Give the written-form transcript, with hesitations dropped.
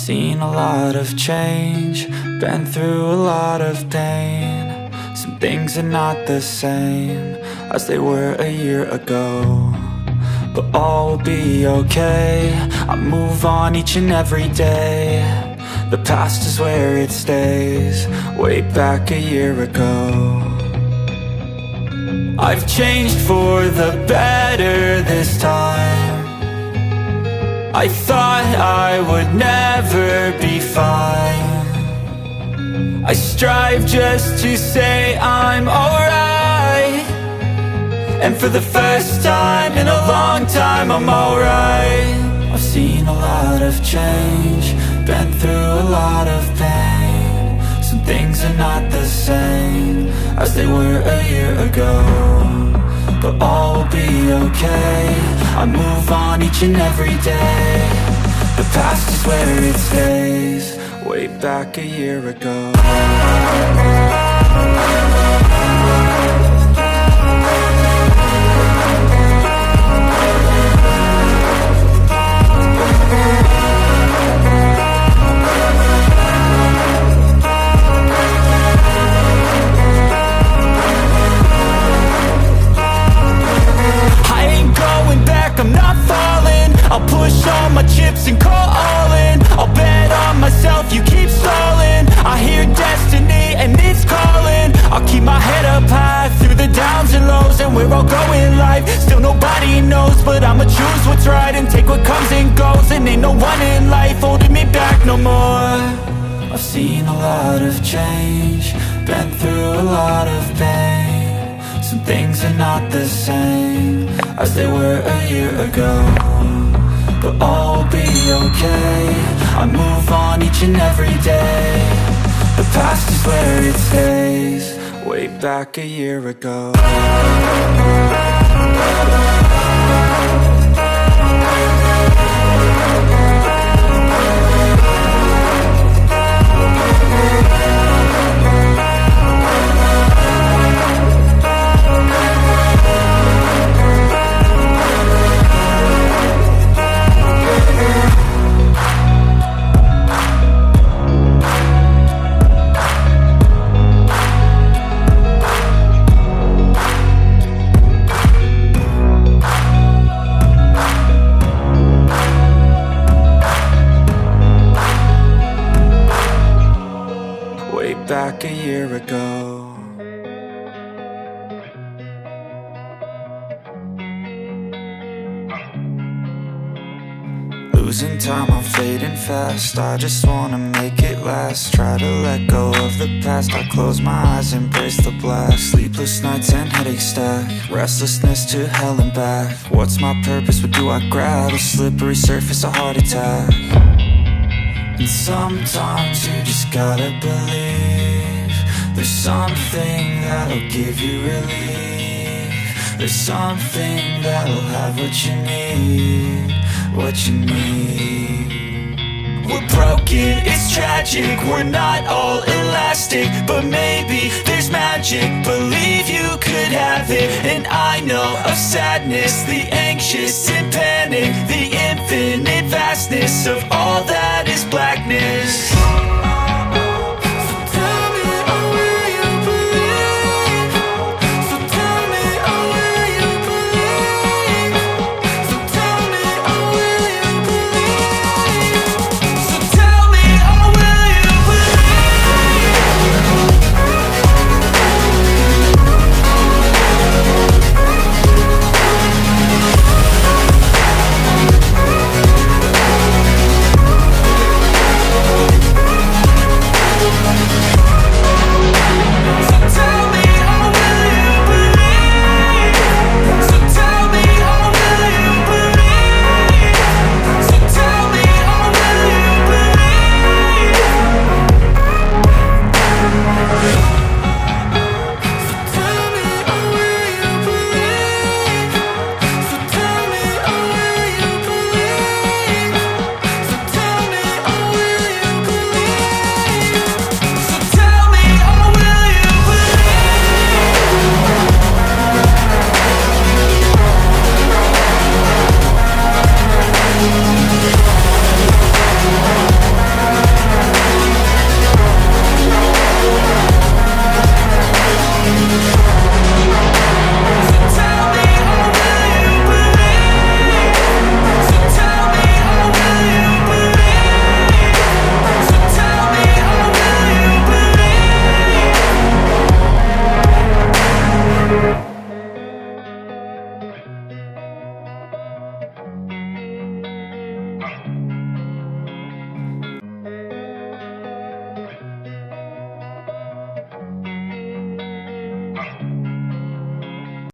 seen a lot of change, been through a lot of pain. Some things are not the same as they were a year ago, but all will be okay. I move on each and every day. The past is where it stays, way back a year ago. I've changed for the better this time. I thought I would never be fine. I strive just to say I'm alright, and for the first time in a long time I'm alright. I've seen a lot of change, been through a lot of pain. Some things are not the same as they were a year ago, but all will be okay. I move on each and every day. The past is where it stays, way back a year ago. I'm not falling, I'll push all my chips and call all in. I'll bet on myself, you keep stalling. I hear destiny and it's calling. I'll keep my head up high through the downs and lows, and where I'll go in life, still nobody knows. But I'ma choose what's right and take what comes and goes, and ain't no one in life holding me back no more. I've seen a lot of change, been through a lot of pain. Some things are not the same as they were a year ago, but all will be okay. I move on each and every day. The past is where it stays, way back a year ago. Back a year ago. Losing time, I'm fading fast. I just wanna make it last. Try to let go of the past. I close my eyes, embrace the blast. Sleepless nights and headaches stack. Restlessness to hell and back. What's my purpose? What do I grab? A slippery surface, a heart attack. And sometimes you just gotta believe there's something that'll give you relief. There's something that'll have what you need, what you need. We're broken, it's tragic, we're not all elastic, but maybe there's magic. Believe you could have it, and I know of sadness, the anxious and panic, the infinite vastness of all that is blackness.